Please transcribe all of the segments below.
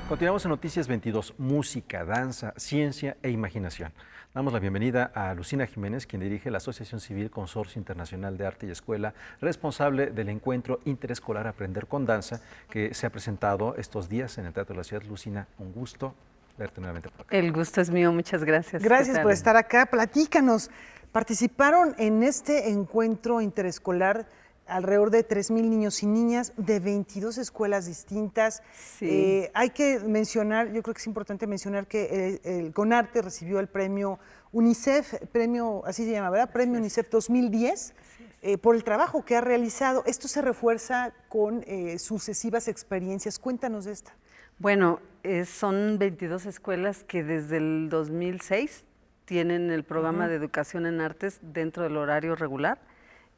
Continuamos en Noticias 22, música, danza, ciencia e imaginación. Damos la bienvenida a Lucina Jiménez, quien dirige la Asociación Civil Consorcio Internacional de Arte y Escuela, responsable del encuentro interescolar Aprender con Danza, que se ha presentado estos días en el Teatro de la Ciudad. Lucina, un gusto verte nuevamente por acá. El gusto es mío, muchas gracias. Gracias por estar acá. Platícanos, participaron en este encuentro interescolar alrededor de 3,000 niños y niñas de 22 escuelas distintas. Sí. Hay que mencionar, yo creo que es importante mencionar que el CONARTE recibió el premio UNICEF, premio, así se llama, ¿verdad? Premio UNICEF 2010, por el trabajo que ha realizado. Esto se refuerza con sucesivas experiencias. Cuéntanos de esta. Bueno, son 22 escuelas que desde el 2006 tienen el programa de educación en artes dentro del horario regular,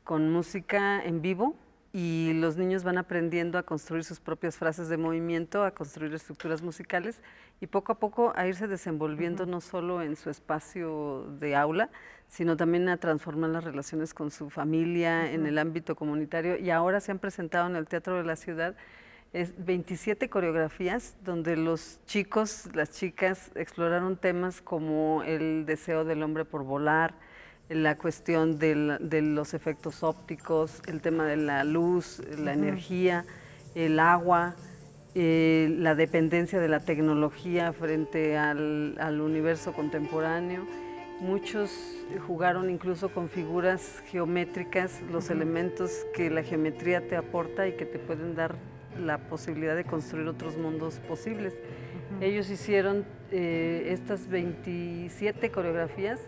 con música en vivo, y los niños van aprendiendo a construir sus propias frases de movimiento, a construir estructuras musicales y poco a poco a irse desenvolviendo no solo en su espacio de aula, sino también a transformar las relaciones con su familia, en el ámbito comunitario, y ahora se han presentado en el Teatro de la Ciudad 27 coreografías donde los chicos, las chicas exploraron temas como el deseo del hombre por volar, la cuestión de los efectos ópticos, el tema de la luz, la energía, el agua, la dependencia de la tecnología frente al universo contemporáneo. Muchos jugaron incluso con figuras geométricas, los elementos que la geometría te aporta y que te pueden dar la posibilidad de construir otros mundos posibles. Ellos hicieron estas 27 coreografías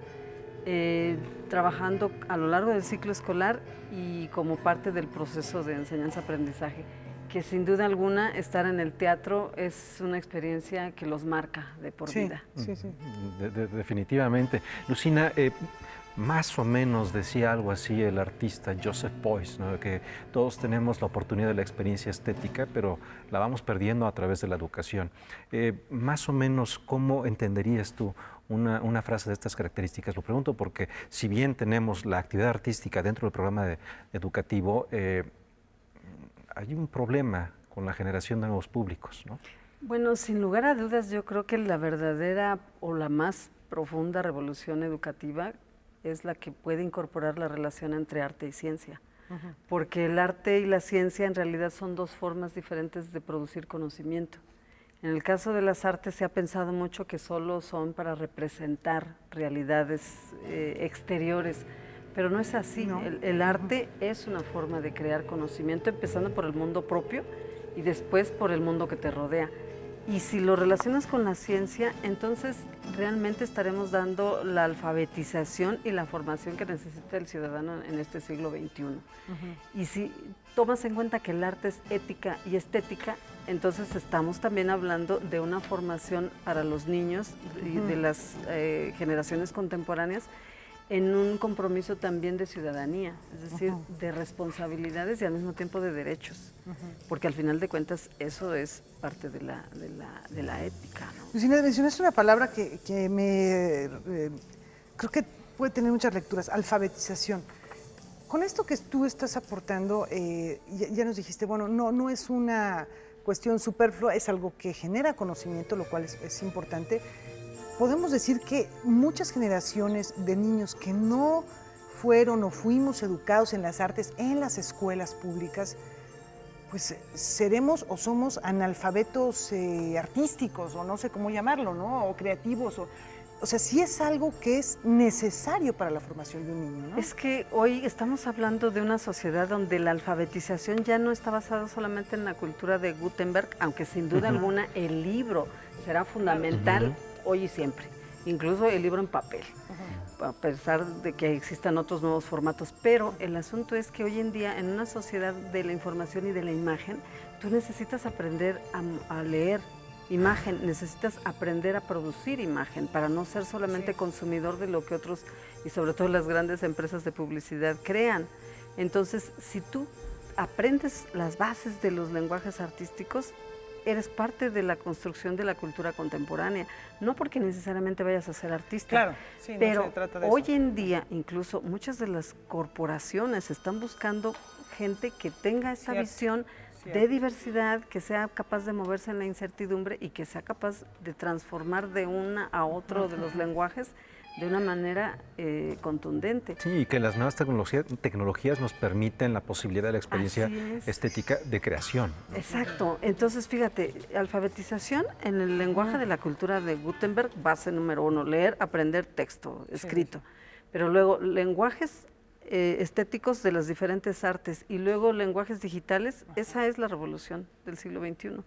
trabajando a lo largo del ciclo escolar y como parte del proceso de enseñanza-aprendizaje, que sin duda alguna estar en el teatro es una experiencia que los marca de por vida. Sí, sí. Definitivamente. Lucina, más o menos decía algo así el artista Joseph Beuys, ¿no? Que todos tenemos la oportunidad de la experiencia estética, pero la vamos perdiendo a través de la educación. Más o menos, ¿cómo entenderías tú una frase de estas características? Lo pregunto porque si bien tenemos la actividad artística dentro del programa educativo, hay un problema con la generación de nuevos públicos, ¿no? Bueno, sin lugar a dudas, yo creo que la verdadera o la más profunda revolución educativa es la que puede incorporar la relación entre arte y ciencia, porque el arte y la ciencia en realidad son dos formas diferentes de producir conocimiento. En el caso de las artes se ha pensado mucho que solo son para representar realidades exteriores, pero no es así. No. El arte es una forma de crear conocimiento, empezando por el mundo propio y después por el mundo que te rodea. Y si lo relacionas con la ciencia, entonces realmente estaremos dando la alfabetización y la formación que necesita el ciudadano en este siglo XXI. Y si tomas en cuenta que el arte es ética y estética, entonces estamos también hablando de una formación para los niños y de las generaciones contemporáneas en un compromiso también de ciudadanía, es decir, de responsabilidades y al mismo tiempo de derechos, porque al final de cuentas eso es parte de la ética, ¿no? Lucina, mencionaste una palabra que creo que puede tener muchas lecturas: alfabetización. Con esto que tú estás aportando, ya nos dijiste, bueno, no es una cuestión superflua, es algo que genera conocimiento, lo cual es importante. Podemos decir que muchas generaciones de niños que no fueron o fuimos educados en las artes, en las escuelas públicas, pues seremos o somos analfabetos artísticos, o no sé cómo llamarlo, ¿no? O creativos, o sea, sí es algo que es necesario para la formación de un niño, ¿no? Es que hoy estamos hablando de una sociedad donde la alfabetización ya no está basada solamente en la cultura de Gutenberg, aunque sin duda alguna el libro será fundamental hoy y siempre, incluso el libro en papel, a pesar de que existan otros nuevos formatos, pero el asunto es que hoy en día en una sociedad de la información y de la imagen, tú necesitas aprender a leer imagen, necesitas aprender a producir imagen para no ser solamente consumidor de lo que otros y sobre todo las grandes empresas de publicidad crean. Entonces, si tú aprendes las bases de los lenguajes artísticos, eres parte de la construcción de la cultura contemporánea, no porque necesariamente vayas a ser artista, Claro, sí, pero no se trata de hoy eso. en día incluso muchas de las corporaciones están buscando gente que tenga esta visión de diversidad, que sea capaz de moverse en la incertidumbre y que sea capaz de transformar de una a otro de los lenguajes de una manera contundente. Sí, y que las nuevas tecnologías nos permiten la posibilidad de la experiencia estética de creación. Exacto. Entonces, fíjate, alfabetización en el lenguaje de la cultura de Gutenberg, base número 1, leer, aprender texto escrito. Pero luego, lenguajes estéticos de las diferentes artes y luego lenguajes digitales, esa es la revolución del siglo XXI.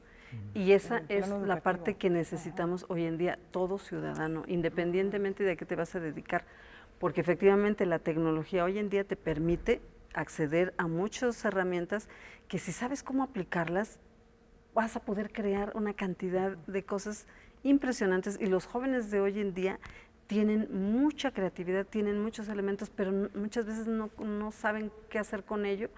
Y esa es la parte que necesitamos hoy en día todo ciudadano, independientemente de a qué te vas a dedicar, porque efectivamente la tecnología hoy en día te permite acceder a muchas herramientas que si sabes cómo aplicarlas, vas a poder crear una cantidad de cosas impresionantes y los jóvenes de hoy en día tienen mucha creatividad, tienen muchos elementos, pero muchas veces no saben qué hacer con ello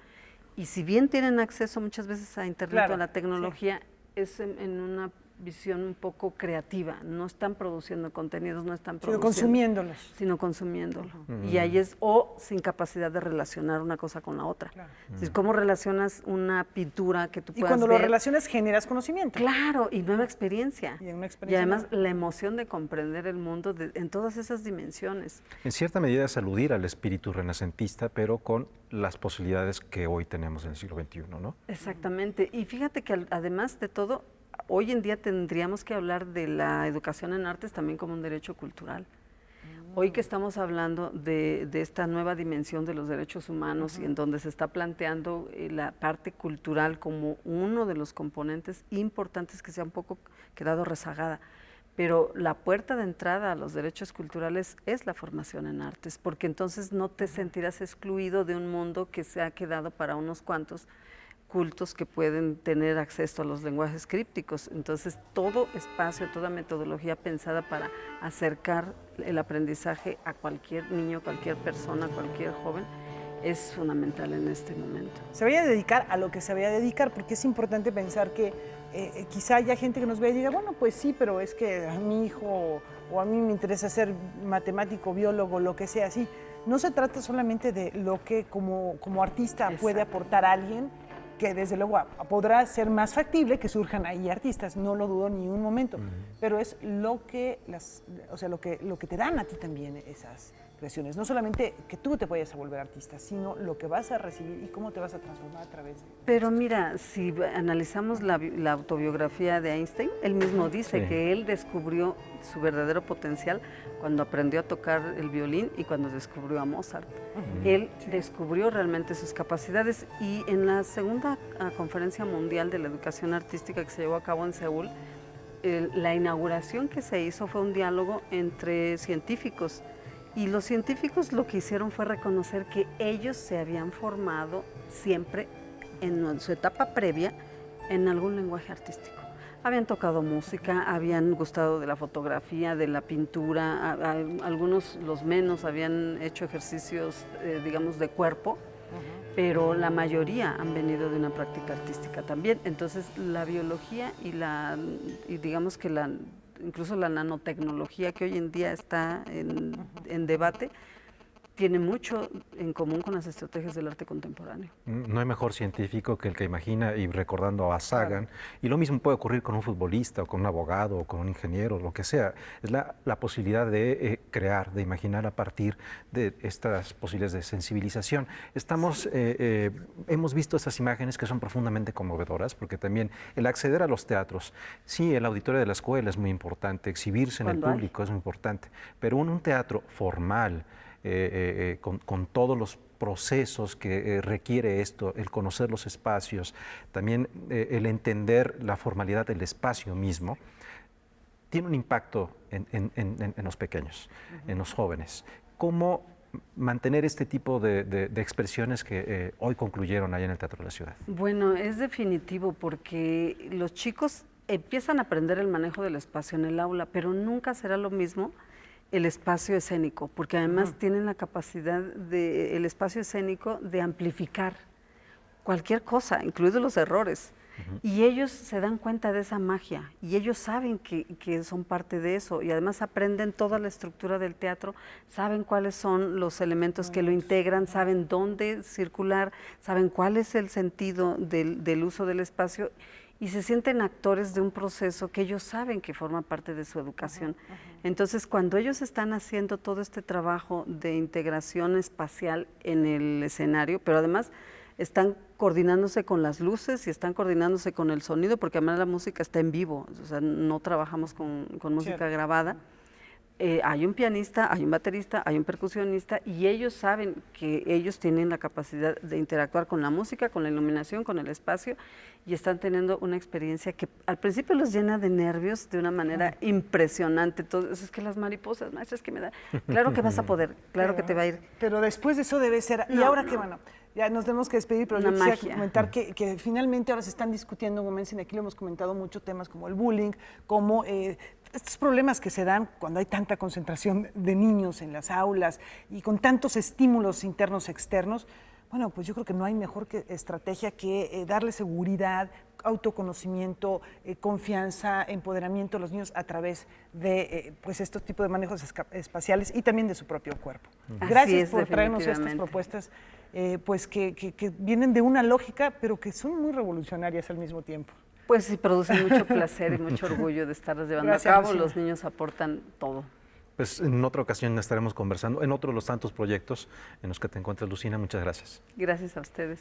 y si bien tienen acceso muchas veces a internet o a la tecnología, es en una visión un poco creativa, no están produciendo contenidos, no están produciendo, sino consumiéndolo. Y ahí es, o sin capacidad de relacionar una cosa con la otra. Es decir, ¿cómo relacionas una pintura que tú puedas ver? Y cuando lo relacionas generas conocimiento. Claro, y nueva experiencia. Y además la emoción de comprender el mundo en todas esas dimensiones. En cierta medida es aludir al espíritu renacentista, pero con las posibilidades que hoy tenemos en el siglo XXI, ¿no? Exactamente. Y fíjate que además de todo, hoy en día tendríamos que hablar de la educación en artes también como un derecho cultural. Hoy que estamos hablando de esta nueva dimensión de los derechos humanos y en donde se está planteando la parte cultural como uno de los componentes importantes que se ha un poco quedado rezagada. Pero la puerta de entrada a los derechos culturales es la formación en artes, porque entonces no te sentirás excluido de un mundo que se ha quedado para unos cuantos cultos que pueden tener acceso a los lenguajes crípticos. Entonces, todo espacio, toda metodología pensada para acercar el aprendizaje a cualquier niño, cualquier persona, cualquier joven, es fundamental en este momento. Se vaya a dedicar a lo que se vaya a dedicar, porque es importante pensar que quizá haya gente que nos vea y diga, bueno, pues sí, pero es que a mi hijo o a mí me interesa ser matemático, biólogo, lo que sea así. No se trata solamente de lo que como artista puede aportar a alguien, que desde luego podrá ser más factible que surjan ahí artistas, no lo dudo ni un momento, pero es lo que lo que te dan a ti también esas creaciones, no solamente que tú te vayas a volver artista, sino lo que vas a recibir y cómo te vas a transformar a través de... Pero mira, si analizamos la autobiografía de Einstein, él mismo dice que él descubrió su verdadero potencial cuando aprendió a tocar el violín y cuando descubrió a Mozart. Él descubrió realmente sus capacidades y en la segunda conferencia mundial de la educación artística que se llevó a cabo en Seúl, la inauguración que se hizo fue un diálogo entre científicos. Y los científicos lo que hicieron fue reconocer que ellos se habían formado siempre en su etapa previa en algún lenguaje artístico. Habían tocado música, habían gustado de la fotografía, de la pintura, algunos, los menos, habían hecho ejercicios, digamos, de cuerpo, pero la mayoría han venido de una práctica artística también. Entonces, la biología y digamos que incluso la nanotecnología que hoy en día está en debate, tiene mucho en común con las estrategias del arte contemporáneo. No hay mejor científico que el que imagina, y recordando a Sagan, y lo mismo puede ocurrir con un futbolista, o con un abogado, o con un ingeniero, lo que sea. Es la posibilidad de crear, de imaginar a partir de estas posibilidades de sensibilización. Hemos visto esas imágenes que son profundamente conmovedoras, porque también el acceder a los teatros, sí, el auditorio de la escuela es muy importante, exhibirse en el público es muy importante, pero un teatro formal, con todos los procesos que requiere esto, el conocer los espacios, también el entender la formalidad del espacio mismo, tiene un impacto en los pequeños, en los jóvenes. ¿Cómo mantener este tipo de expresiones que hoy concluyeron allá en el Teatro de la Ciudad? Bueno, es definitivo porque los chicos empiezan a aprender el manejo del espacio en el aula, pero nunca será lo mismo el espacio escénico, porque además tienen la capacidad el espacio escénico de amplificar cualquier cosa, incluidos los errores. Y ellos se dan cuenta de esa magia y ellos saben que son parte de eso y además aprenden toda la estructura del teatro, saben cuáles son los elementos que lo integran, saben dónde circular, saben cuál es el sentido del uso del espacio y se sienten actores de un proceso que ellos saben que forma parte de su educación. Entonces, cuando ellos están haciendo todo este trabajo de integración espacial en el escenario, pero además están coordinándose con las luces y están coordinándose con el sonido, porque además la música está en vivo, o sea, no trabajamos con música grabada. Hay un pianista, hay un baterista, hay un percusionista y ellos saben que ellos tienen la capacidad de interactuar con la música, con la iluminación, con el espacio y están teniendo una experiencia que al principio los llena de nervios de una manera impresionante. Entonces, es que las mariposas, maestra, es que me da... Claro que vas a poder, claro que te va a ir. Pero después de eso debe ser... y ahora que bueno, ya nos tenemos que despedir, pero yo quisiera comentar que finalmente ahora se están discutiendo, como mencioné, aquí lo hemos comentado mucho, temas como el bullying, como estos problemas que se dan cuando hay tanta concentración de niños en las aulas y con tantos estímulos internos y externos. Bueno, pues yo creo que no hay mejor estrategia que darle seguridad, autoconocimiento, confianza, empoderamiento a los niños a través de pues estos tipos de manejos espaciales y también de su propio cuerpo. Gracias por traernos estas propuestas pues que vienen de una lógica, pero que son muy revolucionarias al mismo tiempo. Pues sí, producen mucho placer y mucho orgullo de estarlas llevando a cabo. Los niños aportan todo. Pues en otra ocasión estaremos conversando, en otro de los tantos proyectos en los que te encuentras, Lucina. Muchas gracias. Gracias a ustedes.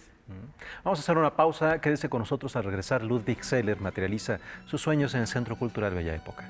Vamos a hacer una pausa. Quédese con nosotros. Al regresar, Ludwig Seller materializa sus sueños en el Centro Cultural Bella Época.